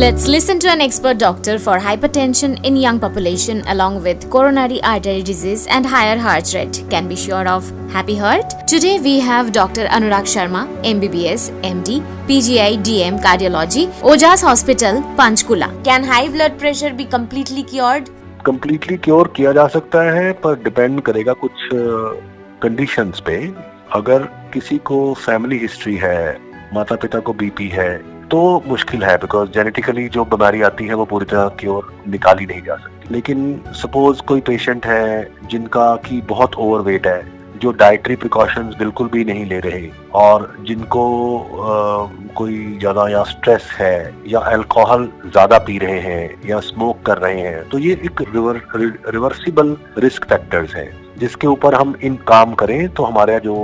Let's listen to an expert doctor for hypertension in young population along with coronary artery disease and higher heart rate. Can be sure of happy heart? Today we have Dr. Anurag Sharma, MBBS, MD, PGI, DM, Cardiology, Ojas Hospital, Panchkula. Can high blood pressure be completely cured? Completely cure किया जा सकता है, पर depend करेगा कुछ conditions पे। अगर किसी को फैमिली हिस्ट्री है, माता पिता को बीपी है, तो मुश्किल है, बिकॉज जेनेटिकली जो बीमारी आती है वो पूरी तरह क्योर निकाली नहीं जा सकती। लेकिन सपोज कोई पेशेंट है जिनका की बहुत ओवरवेट है, जो डाइटरी प्रिकॉशंस बिल्कुल भी नहीं ले रहे, और जिनको कोई ज़्यादा या स्ट्रेस है या अल्कोहल ज़्यादा पी रहे हैं या स्मोक कर रहे हैं, तो ये एक रिवर्सिबल रिस्क फैक्टर्स हैं जिसके ऊपर हम इन काम करें तो हमारा जो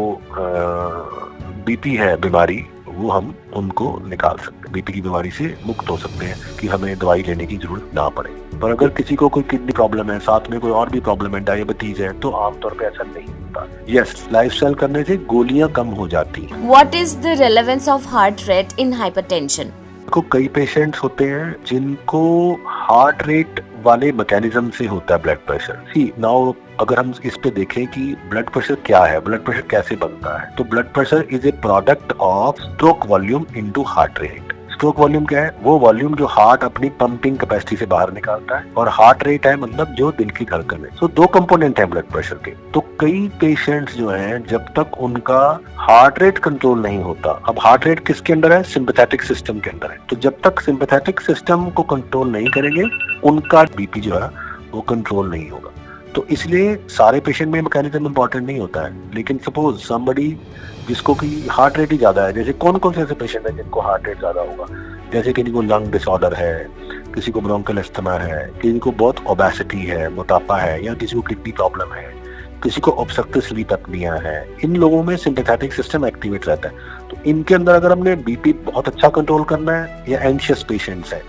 बीपी है बीमारी वो हम उनको निकाल सकते हैं, बीपी की बीमारी से मुक्त हो सकते हैं कि हमें दवाई लेने की जरूरत ना पड़े। पर अगर किसी को कोई किडनी प्रॉब्लम है, साथ में कोई और भी प्रॉब्लम है, डायबिटीज है, तो आमतौर पे ऐसा नहीं होता। यस, लाइफस्टाइल करने से गोलियां कम हो जाती हैं। What is the relevance of heart rate in hypertension? को कई पेशेंट्स होते हैं जिनको हार्ट रेट वाले मैकेनिज्म से होता है ब्लड प्रेशर। सी नाउ अगर हम इस पे देखें कि ब्लड प्रेशर क्या है, ब्लड प्रेशर कैसे बनता है, तो blood pressure is a product of stroke volume into heart rate. Stroke volume क्या है? वो वॉल्यूम जो हार्ट अपनी पंपिंग कैपेसिटी से बाहर निकालता है, और हार्ट रेट है मतलब जो दिल की धड़कन है। तो दो कंपोनेंट है ब्लड प्रेशर के। तो कई पेशेंट्स जो हैं, जब तक उनका हार्ट रेट कंट्रोल नहीं होता, अब हार्ट रेट किसके अंदर है? सिंपैथेटिक सिस्टम के अंदर है। तो जब तक सिंपैथेटिक सिस्टम को कंट्रोल नहीं करेंगे, उनका बीपी जो है वो कंट्रोल नहीं होगा। तो इसलिए सारे पेशेंट में मैकेनिज्म इंपॉर्टेंट नहीं होता है। लेकिन सपोज समबडी जिसको कि हार्ट रेट ही ज्यादा है, जैसे कौन कौन से ऐसे पेशेंट है जिनको हार्ट रेट ज्यादा होगा? जैसे किसी को लंग डिसऑर्डर है, किसी को ब्रोंकल अस्थमा है, किसी को बहुत ओबेसिटी है, मोटापा है, या किसी को किडनी प्रॉब्लम है, किसी को ऑब्स्ट्रक्टिव स्लीप एपनिया है। इन लोगों में सिंपैथेटिक सिस्टम एक्टिवेट रहता है। तो इनके अंदर अगर हमने बीपी बहुत अच्छा कंट्रोल करना है, या एंशियस पेशेंट्स है,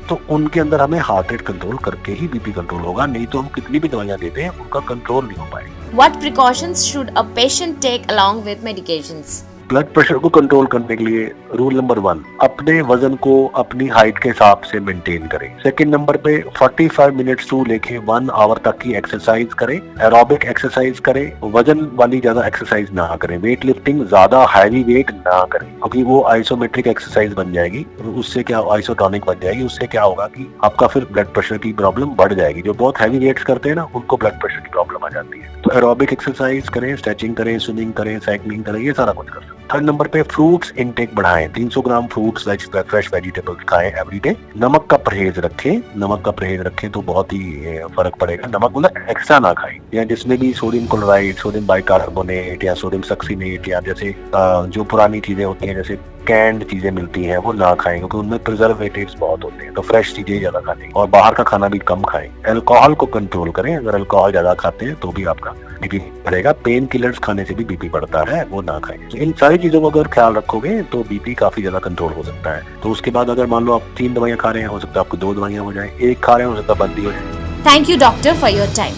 तो उनके अंदर हमें हार्ट रेट कंट्रोल करके ही बीपी कंट्रोल होगा, नहीं तो हम कितनी भी दवाइयां देते हैं उनका कंट्रोल नहीं हो पाएगा। What precautions should a patient take along with medications? Blood pressure को कंट्रोल करने के लिए रूल नंबर 1, अपने वजन को अपनी हाइट के हिसाब से मेंटेन करें। सेकंड नंबर पे 45 मिनट्स टू लेके 1 आवर तक की एक्सरसाइज करें, एरोबिक एक्सरसाइज करें, वजन वाली ज्यादा एक्सरसाइज ना करें, वेट लिफ्टिंग ज्यादा हैवी वेट ना करें, क्योंकि वो आइसोमेट्रिक एक्सरसाइज बन जाएगी, उससे क्या आइसोटोनिक बन जाएगी, उससे क्या होगा कि आपका फिर ब्लड प्रेशर की प्रॉब्लम बढ़ जाएगी। जो बहुत हैवी वेट्स करते हैं ना, उनको ब्लड प्रेशर की प्रॉब्लम आ जाती है। तो एरोबिक एक्सरसाइज करें, स्ट्रेचिंग करें, स्विमिंग करें, साइकिलिंग करें, ये सारा कुछ कर सकते हैं। थर्ड नंबर पे फ्रूट्स इनटेक बढ़ाएं, 300 ग्राम फ्रूट्स फ्रेश वेजिटेबल्स खाएं एवरीडे। नमक का परहेज रखें, तो बहुत ही फर्क पड़ेगा। नमक मतलब एक्स्ट्रा ना खाएं, या जिसमें भी सोडियम क्लोराइड, सोडियम बाइकार्बोनेट या सोडियम सक्सिनेट, या जैसे जो पुरानी चीजें होती हैं जैसे कैंड चीजें मिलती हैं, वो ना खाएं, क्योंकि उनमें प्रिजर्वेटिव्स बहुत होते हैं। तो फ्रेश चीजें ज्यादा खाएं, और बाहर का खाना भी कम खाएं। अल्कोहल को कंट्रोल करें, अगर अल्कोहल ज्यादा खाते हैं तो भी आपका बीपी बढ़ेगा। पेन किलर्स खाने से भी बीपी बढ़ता है, वो ना खाएं। तो इन सारी चीजों को अगर ख्याल रखोगे तो बीपी काफी ज्यादा कंट्रोल हो सकता है। तो उसके बाद अगर मान लो आप 3 दवाइयां खा रहे हैं, हो सकता है आपको 2 दवाइयां हो जाए, 1 खा रहे हैं, हो सकता है बंद ही हो जाए। Thank you, doctor, for your time.